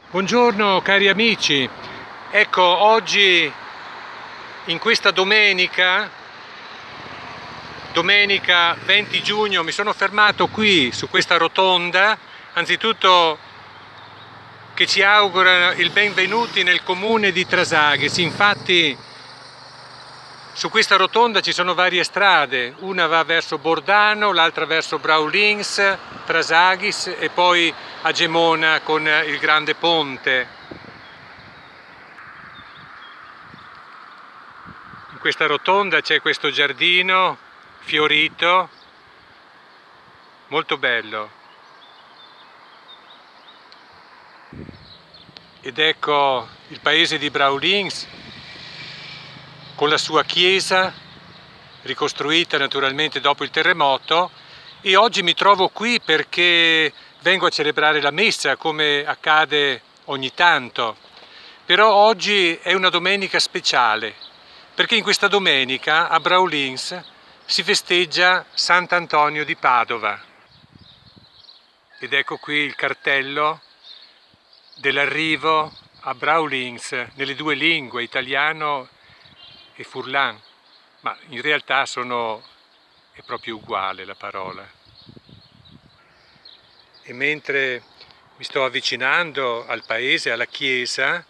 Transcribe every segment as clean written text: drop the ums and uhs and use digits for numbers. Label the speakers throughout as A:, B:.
A: Buongiorno cari amici, ecco oggi in questa domenica 20 giugno mi sono fermato qui su questa rotonda, anzitutto che ci augura il benvenuti nel comune di Trasaghis. Infatti su questa rotonda ci sono varie strade, una va verso Bordano, l'altra verso Braulins, Trasaghis e poi a Gemona con il grande ponte. In questa rotonda c'è questo giardino fiorito, molto bello. Ed ecco il paese di Braulins con la sua chiesa, ricostruita naturalmente dopo il terremoto, e oggi mi trovo qui perché vengo a celebrare la messa come accade ogni tanto. Però oggi è una domenica speciale, perché in questa domenica a Braulins si festeggia Sant'Antonio di Padova. Ed ecco qui il cartello dell'arrivo a Braulins nelle due lingue, italiano e furlan, ma in realtà è proprio uguale la parola. E mentre mi sto avvicinando al paese, alla chiesa,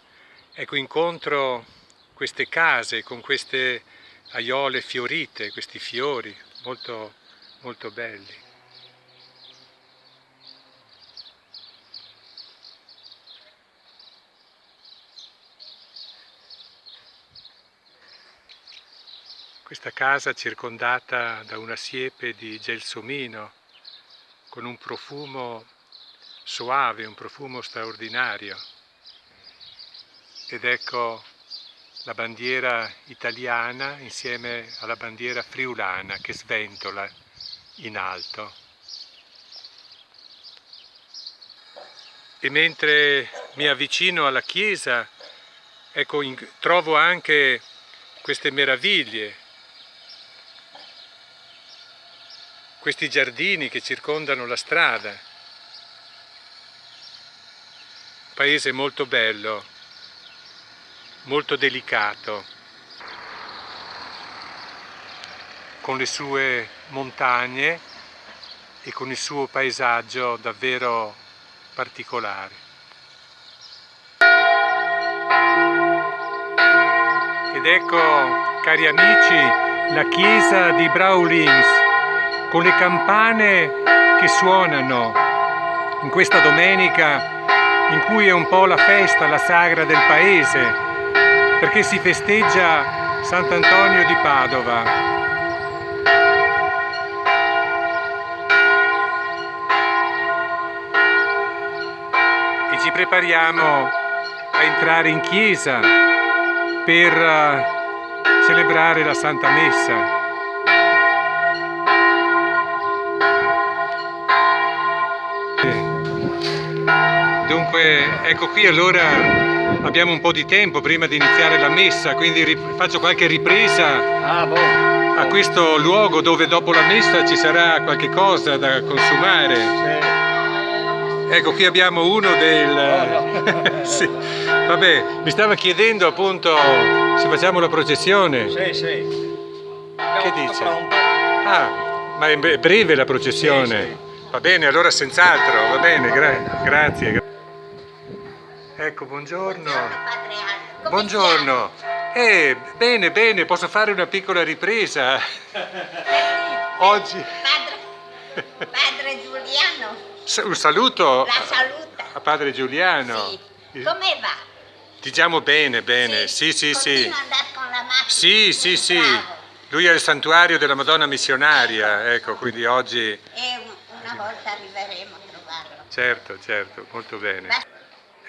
A: ecco, incontro queste case con queste aiole fiorite, questi fiori molto, molto belli. Questa casa circondata da una siepe di gelsomino con un profumo soave, un profumo straordinario. Ed ecco la bandiera italiana insieme alla bandiera friulana che sventola in alto. E mentre mi avvicino alla chiesa, ecco, trovo anche queste meraviglie, questi giardini che circondano la strada. Un paese molto bello, molto delicato, con le sue montagne e con il suo paesaggio davvero particolare. Ed ecco, cari amici, la chiesa di Braulins con le campane che suonano in questa domenica in cui è un po' la festa, la sagra del paese, perché si festeggia Sant'Antonio di Padova. E ci prepariamo a entrare in chiesa per celebrare la Santa Messa. Dunque, ecco qui allora abbiamo un po' di tempo prima di iniziare la messa, quindi faccio qualche ripresa a questo luogo dove dopo la messa ci sarà qualche cosa da consumare. Ecco, qui abbiamo uno del... Sì. Vabbè, mi stava chiedendo appunto se facciamo la processione.
B: Sì.
A: Che dice? Ah, ma è breve la processione?
B: Sì.
A: Va bene, allora senz'altro, va bene, grazie. Ecco, buongiorno. Buongiorno. Bene, posso fare una piccola ripresa? Oggi.
C: Padre Giuliano.
A: Un saluto
C: La saluta.
A: a padre Giuliano.
C: Sì. Come va?
A: Diciamo bene. Sì.
C: Continua ad andare con la macchina.
A: Sì.
C: Bravo.
A: Lui è il santuario della Madonna missionaria, ecco, quindi oggi...
C: E una volta arriveremo a trovarlo.
A: Certo, molto bene.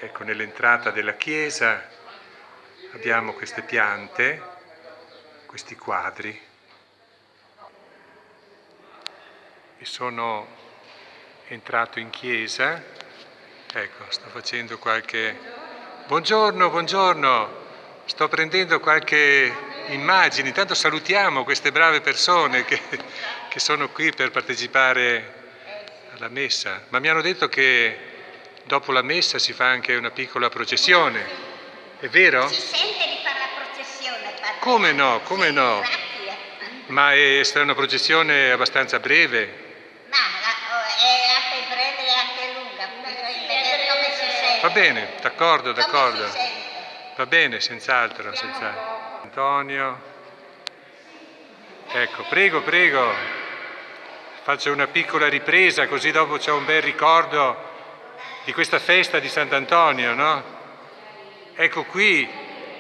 A: Ecco, nell'entrata della chiesa abbiamo queste piante, questi quadri, e sono entrato in chiesa, ecco, sto facendo qualche... Buongiorno, sto prendendo qualche immagine, intanto salutiamo queste brave persone che sono qui per partecipare alla messa, ma mi hanno detto che dopo la messa si fa anche una piccola processione, è vero?
C: Si sente di fare la processione, padre.
A: Come no, come
C: Sì,
A: no?
C: Grazie.
A: Ma sarà una processione abbastanza breve?
C: Ma è anche breve e anche lunga, bisogna vedere come si sente.
A: Va bene, d'accordo,
C: Come
A: d'accordo.
C: si sente.
A: Va bene, senz'altro, senz'altro. Antonio. Ecco, prego, prego. Faccio una piccola ripresa così dopo c'è un bel ricordo di questa festa di Sant'Antonio, no? Ecco qui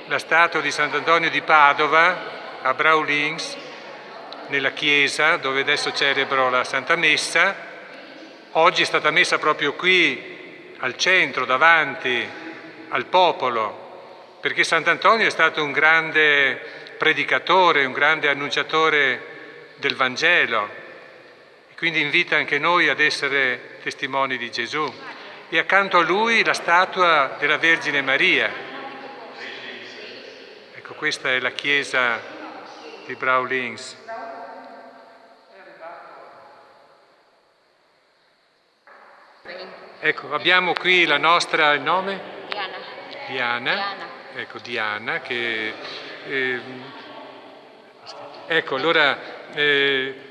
A: la statua di Sant'Antonio di Padova a Braulins, nella chiesa dove adesso celebro la Santa Messa. Oggi è stata messa proprio qui al centro, davanti al popolo, perché Sant'Antonio è stato un grande predicatore, un grande annunciatore del Vangelo, e quindi invita anche noi ad essere testimoni di Gesù. E accanto a lui la statua della Vergine Maria. Ecco, questa è la chiesa di Braulins. Ecco, abbiamo qui la nostra, il nome?
C: Diana.
A: Diana. Ecco, Diana, che... ecco, allora,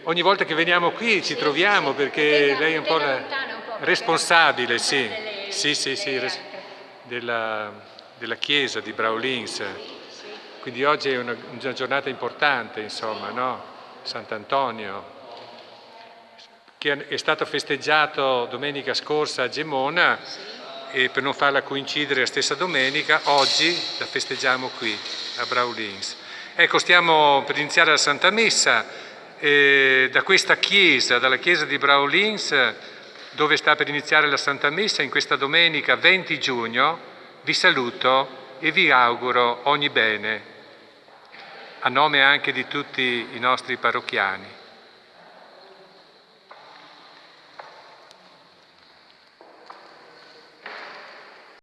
A: ogni volta che veniamo qui ci troviamo perché lei è un po' la responsabile, sì, della chiesa di Braulins. Quindi oggi è una giornata importante, insomma, no? Sant'Antonio, che è stato festeggiato domenica scorsa a Gemona, e per non farla coincidere la stessa domenica, oggi la festeggiamo qui a Braulins. Ecco, stiamo per iniziare la Santa Messa da questa chiesa, dalla chiesa di Braulins, dove sta per iniziare la Santa Messa in questa domenica 20 giugno. Vi saluto e vi auguro ogni bene, a nome anche di tutti i nostri parrocchiani.